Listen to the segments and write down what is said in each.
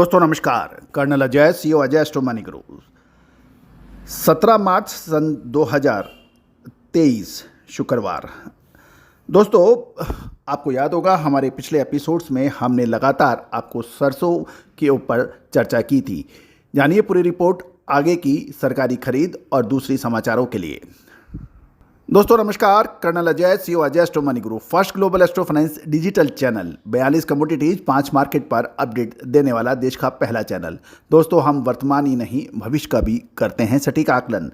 दोस्तों नमस्कार। Colonel Ajay, CEO Ajay Astro Money Group. 17 मार्च सन 2023 शुक्रवार। दोस्तों आपको याद होगा हमारे पिछले एपिसोड्स में हमने लगातार आपको सरसों के ऊपर चर्चा की थी। जानिए पूरी रिपोर्ट आगे की सरकारी खरीद और दूसरी समाचारों के लिए। दोस्तों नमस्कार। Colonel Ajay, CEO Ajay Astro Money Group, first global astro finance digital channel, 42 commodities 5 market पर अपडेट देने वाला देश का पहला चैनल। दोस्तों हम वर्तमान ही नहीं भविष्य का भी करते हैं सटीक आकलन।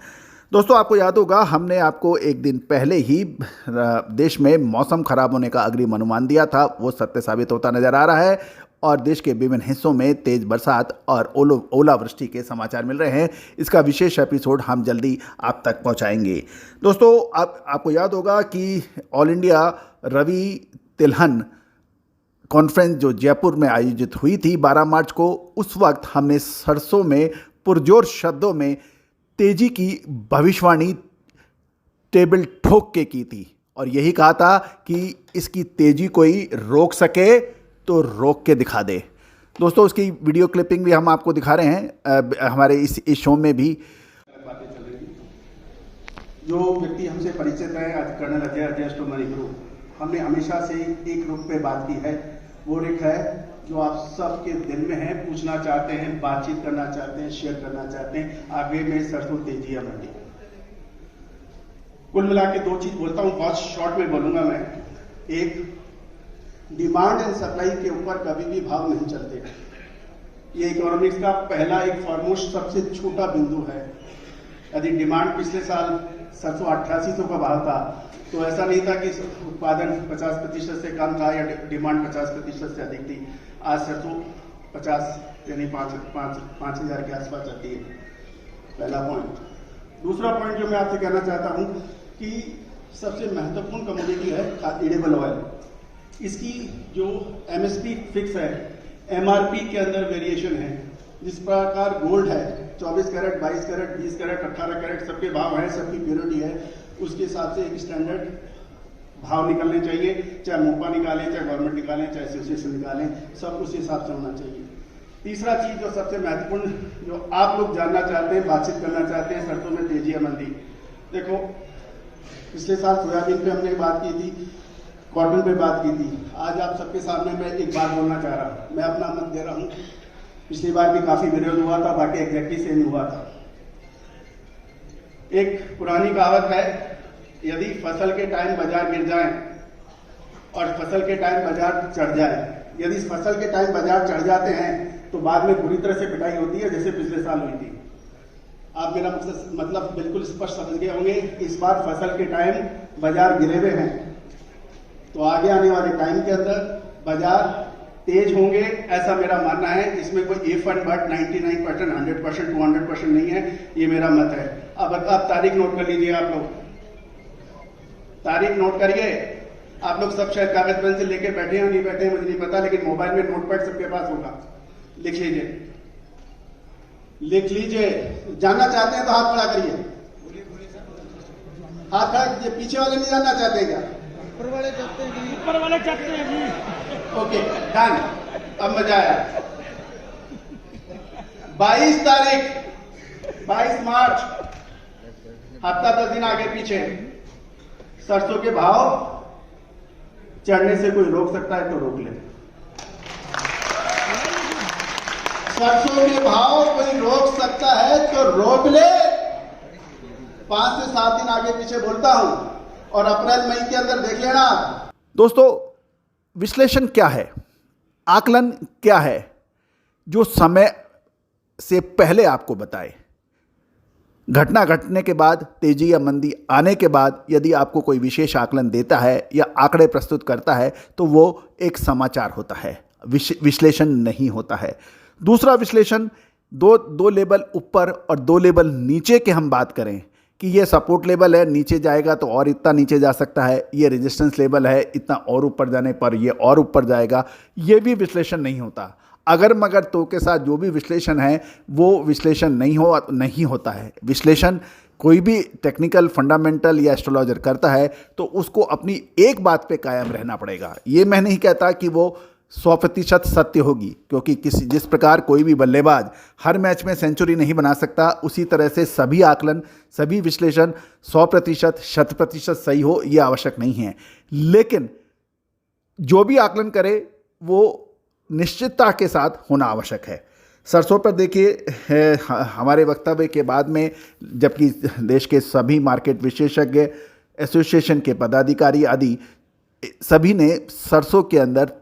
दोस्तों आपको याद होगा हमने आपको एक दिन पहले ही देश में मौसम खराब होने का अग्रिम अनुमान दिया था। वो सत्य साबित होता नजर आ रहा है और देश के विभिन्न हिस्सों में तेज बरसात और ओलावृष्टि के समाचार मिल रहे हैं। इसका विशेष एपिसोड हम जल्दी आप तक पहुंचाएंगे। दोस्तों आपको याद होगा कि ऑल इंडिया रवि तिलहन कॉन्फ्रेंस जो जयपुर में आयोजित हुई थी 12 मार्च को, उस वक्त हमने सरसों में पुरजोर शब्दों में तेजी की भविष्यवाणी टेबल ठोक के की थी और यही कहा था कि इसकी तेजी कोई रोक सके तो रोक के दिखा दे। दोस्तों उसकी वीडियो क्लिपिंग भी हम आपको दिखा रहे हैं हमारे इस शो में भी। बातें चल रही जो व्यक्ति हमसे परिचित है आज colonel Ajay Astro Money Group, हमने हमेशा से एक रुख पे बात की है। वो रुख है जो आप सबके दिल में है, पूछना चाहते हैं, बातचीत करना चाहते हैं, शेयर करना चाहते हैं। आगे में सरसों तेजी है मंडी। कुल मिला के 2 चीज बोलता हूं, बहुत शॉर्ट में बोलूंगा मैं। एक, डिमांड एंड सप्लाई के ऊपर कभी भी भाव नहीं चलते। ये इकोनॉमिक्स का पहला एक फॉरमोस्ट सबसे छोटा बिंदु है। यदि डिमांड पिछले साल सरसों 8800 का भाव था तो ऐसा नहीं था कि उत्पादन 50% से कम था या डिमांड 50% से अधिक थी। आज सरसों 50 यानी 5,000 के आसपास जाती है। पहला पॉइंट। दूसरा पॉइंट जो मैं आपसे कहना चाहता हूं कि सबसे महत्वपूर्ण कमोडिटी है एडिबल ऑयल। इसकी जो एमएसपी फिक्स है, एमआरपी के अंदर वेरिएशन है। जिस प्रकार गोल्ड है 24 कैरेट, 22 कैरेट, 20 कैरेट, 18 कैरेट सबके भाव हैं, सबकी प्योरिटी है, उसके हिसाब से एक स्टैंडर्ड भाव निकलने चाहिए। चाहे मोपा निकालें, चाहे गवर्नमेंट निकालें, चाहे एसोसिएशन निकालें, सब उस हिसाब से होना चाहिए। तीसरा चीज जो सबसे महत्वपूर्ण जो आप लोग जानना चाहते हैं, बातचीत करना चाहते हैं, सरसों में तेजी है मंदी। देखो पिछले साल सोयाबीन पे हमने बात की थी, कॉटन पे बात की थी। आज आप सबके सामने मैं एक बात बोलना चाह रहा हूं, मैं अपना मत दे रहा हूं। पिछली बार भी काफी विरोध हुआ था, बाकी एग्जैक्टली सेम हुआ था। एक पुरानी कहावत है, यदि फसल के टाइम बाजार गिर जाए और फसल के टाइम बाजार चढ़ जाए, यदि फसल के टाइम बाजार चढ़ जाते हैं तो बाद में बुरी तरह से पिटाई होती है, जैसे पिछले साल हुई थी। आप मेरा मतलब बिल्कुल स्पष्ट समझ गए होंगे। इस बार फसल के टाइम बाजार गिरे हुए हैं तो आगे आने वाले टाइम के अंदर बाजार तेज होंगे, ऐसा मेरा मानना है। इसमें कोई इफ एंड बट 99%, 100%, 200% नहीं है, ये मेरा मत है। अब आप तारीख नोट कर लीजिए। आप लोग तारीख नोट करिए। आप लोग सब शायद कागज पेन से लेके बैठे हैं, नहीं बैठे हैं मुझे नहीं पता, लेकिन मोबाइल में नोटपैड सबके पास होगा। लिख लीजिए, लिख लीजिए। जानना चाहते हैं तो हाथ खड़ा करिए। हाथ खड़ा कीजिए। पीछे वाले नहीं जानना चाहते क्या? ऊपर वाले चाहते हैं जी। ऊपर वाले चाहते हैं जी। Okay done. अब मजा आया। 22 तारीख, 22 मार्च, हफ्ता 10 दिन आगे पीछे, सरसों के भाव चढ़ने से कोई रोक सकता है तो रोक ले। सरसों के भाव कोई रोक सकता है तो रोक ले। 5 से 7 दिन आगे पीछे बोलता हूं और अप्रैल मई के अंदर देख लेना। दोस्तों विश्लेषण क्या है, आकलन क्या है जो समय से पहले आपको बताए। घटना घटने के बाद, तेजी या मंदी आने के बाद यदि आपको कोई विशेष आकलन देता है या आंकड़े प्रस्तुत करता है तो वो एक समाचार होता है, विश्लेषण नहीं होता है। दूसरा विश्लेषण दो लेवल ऊपर और 2 लेवल नीचे के हम बात करें कि ये सपोर्ट लेवल है, नीचे जाएगा तो और इतना नीचे जा सकता है, ये रेजिस्टेंस लेवल है, इतना और ऊपर जाने पर ये और ऊपर जाएगा, ये भी विश्लेषण नहीं होता। अगर मगर तो के साथ जो भी विश्लेषण है वो विश्लेषण नहीं होता है। विश्लेषण कोई भी टेक्निकल फंडामेंटल या एस्ट्रोलॉजर करता है तो उसको अपनी एक बात पे कायम रहना पड़ेगा। ये मैं नहीं कहता कि वो 100% सत्य होगी, क्योंकि जिस प्रकार कोई भी बल्लेबाज हर मैच में सेंचुरी नहीं बना सकता, उसी तरह से सभी आकलन, सभी विश्लेषण 100%, 100% सही हो ये आवश्यक नहीं है। लेकिन जो भी आकलन करे वो निश्चितता के साथ होना आवश्यक है। सरसों पर देखिए हमारे वक्तव्य के बाद में, जबकि देश के सभी मार्केट विशेषज्ञ, एसोसिएशन के पदाधिकारी आदि सभी ने सरसों के अंदर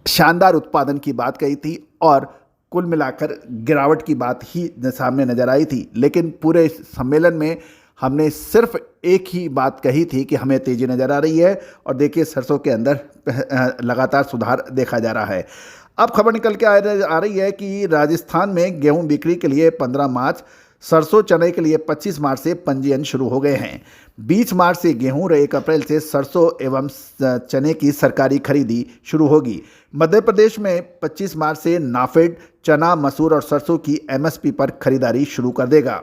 शानदार उत्पादन की बात कही थी और कुल मिलाकर गिरावट की बात ही सामने नजर आई थी। लेकिन पूरे सम्मेलन में हमने सिर्फ एक ही बात कही थी कि हमें तेजी नजर आ रही है और देखिए सरसों के अंदर लगातार सुधार देखा जा रहा है। अब खबर निकल के आ रही है कि राजस्थान में गेहूं बिक्री के लिए 15 मार्च, सरसों चने के लिए 25 मार्च से पंजीयन शुरू हो गए हैं। 20 मार्च से गेहूं और 1 अप्रैल से सरसों एवं चने की सरकारी खरीदी शुरू होगी। मध्य प्रदेश में 25 मार्च से नाफेड चना, मसूर और सरसों की एमएसपी पर खरीदारी शुरू कर देगा।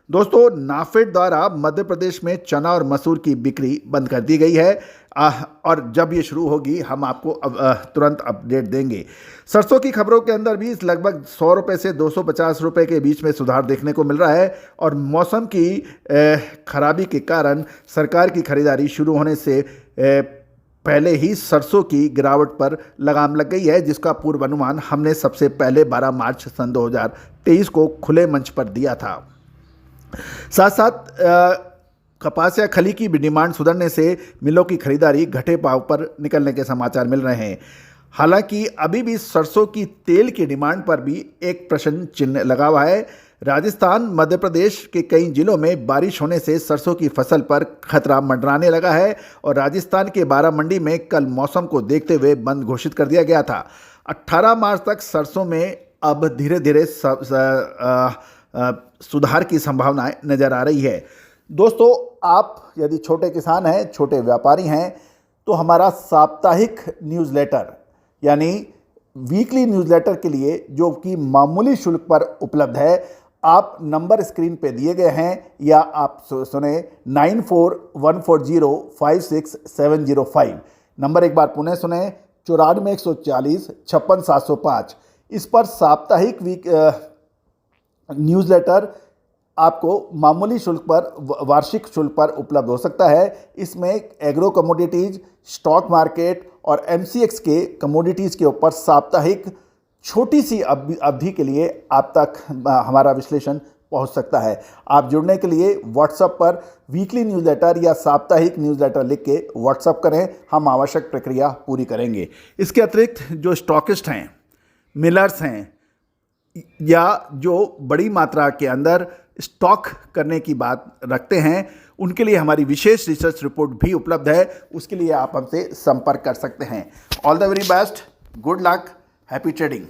दोस्तों, नाफेड द्वारा मध्य प्रदेश में चना और मसूर की बिक्री बंद कर दी गई है और जब ये शुरू होगी हम आपको तुरंत अपडेट देंगे। सरसों की खबरों के अंदर भी लगभग 100 रुपये से 250 रुपये के बीच में सुधार देखने को मिल रहा है और मौसम की खराबी के कारण सरकार की खरीदारी शुरू होने से पहले ही सरसों की गिरावट पर लगाम लग गई है, जिसका पूर्वानुमान हमने सबसे पहले 12 मार्च सन 2023 को खुले मंच पर दिया था। साथ साथ कपास या खली की भी डिमांड सुधरने से मिलों की खरीदारी घटे भाव पर निकलने के समाचार मिल रहे हैं। हालांकि अभी भी सरसों की तेल की डिमांड पर भी एक प्रश्न चिन्ह लगा हुआ है। राजस्थान, मध्य प्रदेश के कई जिलों में बारिश होने से सरसों की फसल पर खतरा मंडराने लगा है और राजस्थान के बारा मंडी में कल मौसम को देखते हुए बंद घोषित कर दिया गया था। 18 मार्च तक सरसों में अब धीरे धीरे सुधार की संभावनाएं नजर आ रही है। दोस्तों, आप यदि छोटे किसान हैं, छोटे व्यापारी हैं, तो हमारा साप्ताहिक न्यूज़लेटर यानी वीकली न्यूज़लेटर के लिए जो कि मामूली शुल्क पर उपलब्ध है, आप नंबर स्क्रीन पे दिए गए हैं या आप सुने 9414056705। नंबर एक बार पुनः सुने 94 140 56 705। इस पर साप्ताहिक न्यूज़लेटर आपको मामूली शुल्क पर, वार्षिक शुल्क पर उपलब्ध हो सकता है। इसमें एग्रो कमोडिटीज़, स्टॉक मार्केट और एमसीएक्स के कमोडिटीज़ के ऊपर साप्ताहिक छोटी सी अवधि के लिए आप तक हमारा विश्लेषण पहुंच सकता है। आप जुड़ने के लिए व्हाट्सएप पर वीकली न्यूज़लेटर या साप्ताहिक न्यूज़लेटर लिख के व्हाट्सएप करें, हम आवश्यक प्रक्रिया पूरी करेंगे। इसके अतिरिक्त जो स्टॉकिस्ट हैं, मिलर्स हैं या जो बड़ी मात्रा के अंदर स्टॉक करने की बात रखते हैं, उनके लिए हमारी विशेष रिसर्च रिपोर्ट भी उपलब्ध है। उसके लिए आप हमसे संपर्क कर सकते हैं। All the very best, good luck, happy trading.